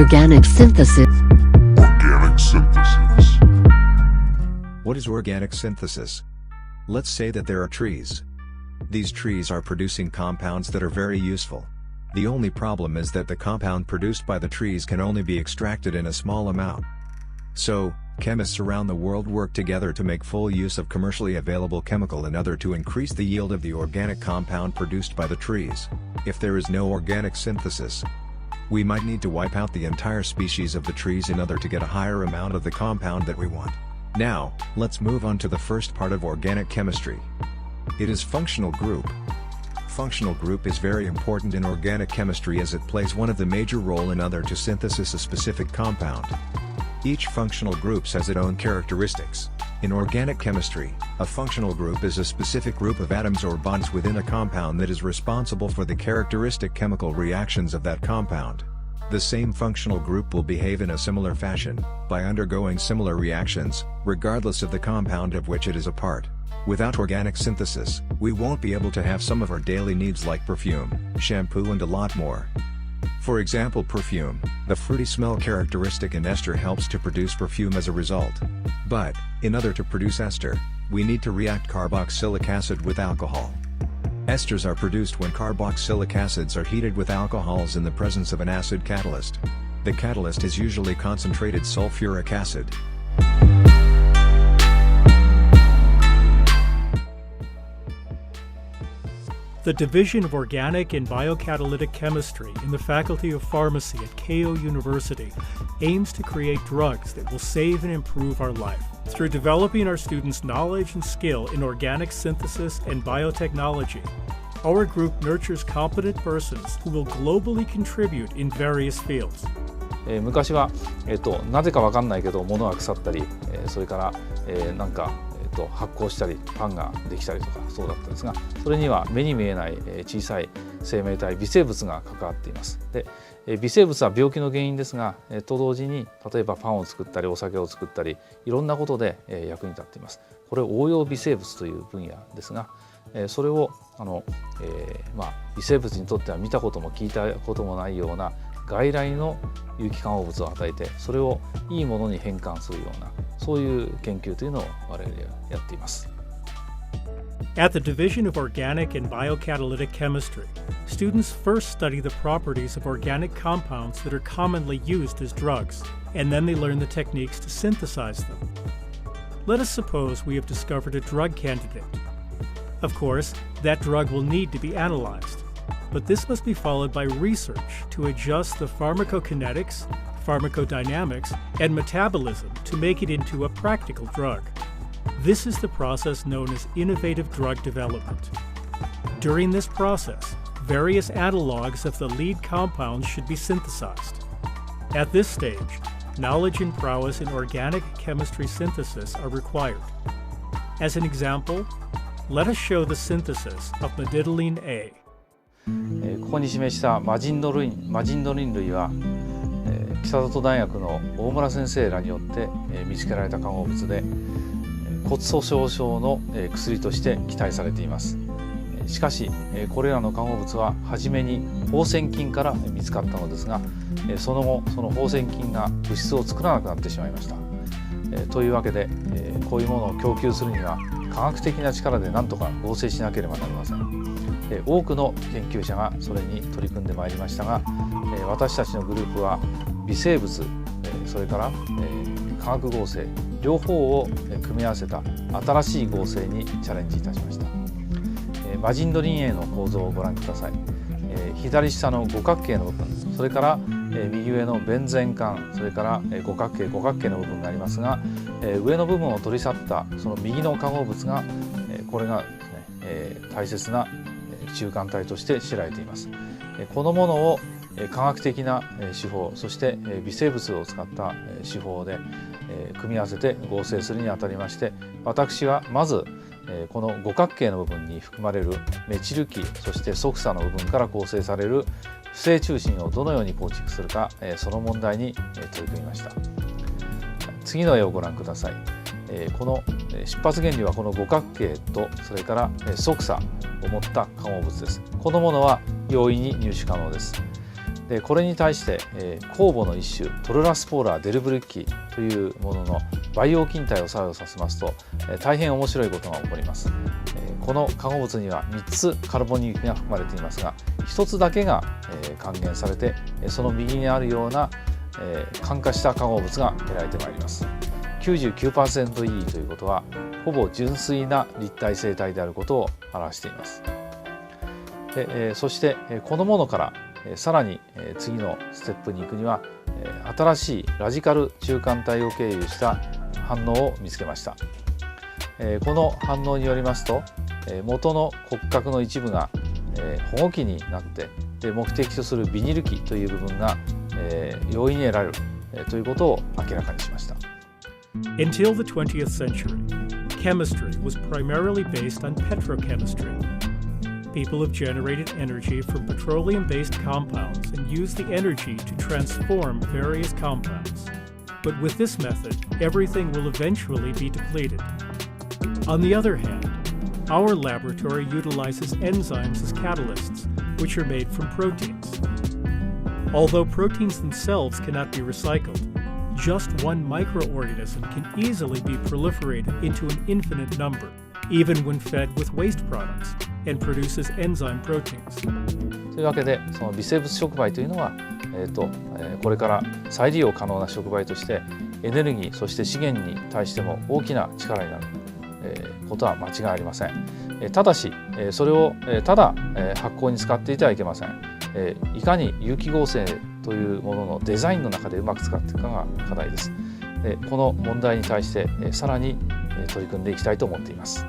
Organic synthesis. Organic synthesis. What is organic synthesis? Let's say that there are trees. These trees are producing compounds that are very useful. The only problem is that the compound produced by the trees can only be extracted in a small amount. So, chemists around the world work together to make full use of commercially available chemical in order to increase the yield of the organic compound produced by the trees. If there is no organic synthesis, we might need to wipe out the entire species of the trees in order to get a higher amount of the compound that we want. Now, let's move on to the first part of organic chemistry. It is functional group. Functional group is very important in organic chemistry as it plays one of the major role in order to synthesis a specific compound. Each functional group has its own characteristics. In organic chemistry, a functional group is a specific group of atoms or bonds within a compound that is responsible for the characteristic chemical reactions of that compound. The same functional group will behave in a similar fashion, by undergoing similar reactions, regardless of the compound of which it is a part. Without organic synthesis, we won't be able to have some of our daily needs like perfume, shampoo and a lot more. For example, perfume, the fruity smell characteristic in ester helps to produce perfume as a result. But, in order to produce ester, we need to react carboxylic acid with alcohol. Esters are produced when carboxylic acids are heated with alcohols in the presence of an acid catalyst. The catalyst is usually concentrated sulfuric acid. The Division of Organic and Biocatalytic Chemistry in the Faculty of Pharmacy at Keio University aims to create drugs that will save and improve our life. Through developing our students' knowledge and skill in organic synthesis and biotechnology, our group nurtures competent persons who will globally contribute in various fields. 昔は、なぜかわかんないけど物が腐ったり、それから、発酵したりパンができたりとかそうだったんですが、それには目に見えない小さい生命体微生物が関わっています。で、微生物は病気の原因ですが、と同時に例えばパンを作ったりお酒を作ったりいろんなことで役に立っています。これを応用微生物という分野ですが、それを微生物にとっては見たことも聞いたこともないような外来の有機化合物を与えて、それをいいものに変換するようなそういう研究というのを我々はやっています。At the Division of Organic and Biocatalytic Chemistry, students first study the properties of organic compounds that are commonly used as drugs, and then they learn the techniques to synthesize them. Let us suppose we have discovered a drug candidate. Of course, that drug will need to be analyzed, but this must be followed by research to adjust the pharmacokinetics, pharmacodynamics, and metabolism to make it into a practical drug. This is the process known as innovative drug development. During this process, various analogs of the lead compounds should be synthesized. At this stage, knowledge and prowess in organic chemistry synthesis are required. As an example, let us show the synthesis of Medetyline A. ここに示したマジンドリン類は北里大学の大村先生らによって見つけられた化合物で骨粗しょう症の薬として期待されています。しかしこれらの化合物は初めに放線菌から見つかったのですが、その後その放線菌が物質を作らなくなってしまいました。というわけでこういうものを供給するには科学的な力で何とか合成しなければなりません。多くの研究者がそれに取り組んでまいりましたが、私たちのグループは微生物、それから化学合成両方を組み合わせた新しい合成にチャレンジいたしました。マジンドリン A の構造をご覧ください。左下の五角形の部分、それから右上のベンゼン環、それから五角形の部分がありますが、上の部分を取り去ったその右の化合物がこれがですね、大切な中間体として知られています。このものを科学的な手法、そして微生物を使った手法で組み合わせて合成するにあたりまして、私はまずこの五角形の部分に含まれるメチル基、そしてソクサの部分から構成される不正中心をどのように構築するか、その問題に取り組みました。次の絵をご覧ください。この出発原理はこの五角形とそれからソクサを持った化合物です。このものは容易に入手可能です。でこれに対して、酵母の一種トルラスポーラーデルブリッキというものの培養菌体を作用させますと、大変面白いことが起こります。この化合物には3つカルボニルが含まれていますが、1つだけが還元されて、その右にあるような環化した化合物が得られてまいります。99%E ということはほぼ純粋な立体成体であることを表しています。でそしてこのものからさらに次のステップに行くには新しいラジカル中間体を経由した反応を見つけました。この反応によりますと元の骨格の一部が保護期になってで目的とするビニル基という部分が容易に得られるということを明らかにしました。Until the 20th century, chemistry was primarily based on petrochemistry. People have generated energy from petroleum-based compounds and used the energy to transform various compounds. But with this method, everything will eventually be depleted. On the other hand, our laboratory utilizes enzymes as catalysts, which are made from proteins. Although proteins themselves cannot be recycled, just one microorganism can easily be proliferated into an infinite number, even when fed with waste products, and produces enzyme proteins. というわけでその微生物触媒というのは、これから再利用可能な触媒としてエネルギーそして資源に対しても大きな力になる、ことは間違いありません。ただしそれをただ発酵に使っていてはいけません。いかに有機合成というもののデザインの中でうまく使っていくかが課題です。この問題に対してさらに取り組んでいきたいと思っています。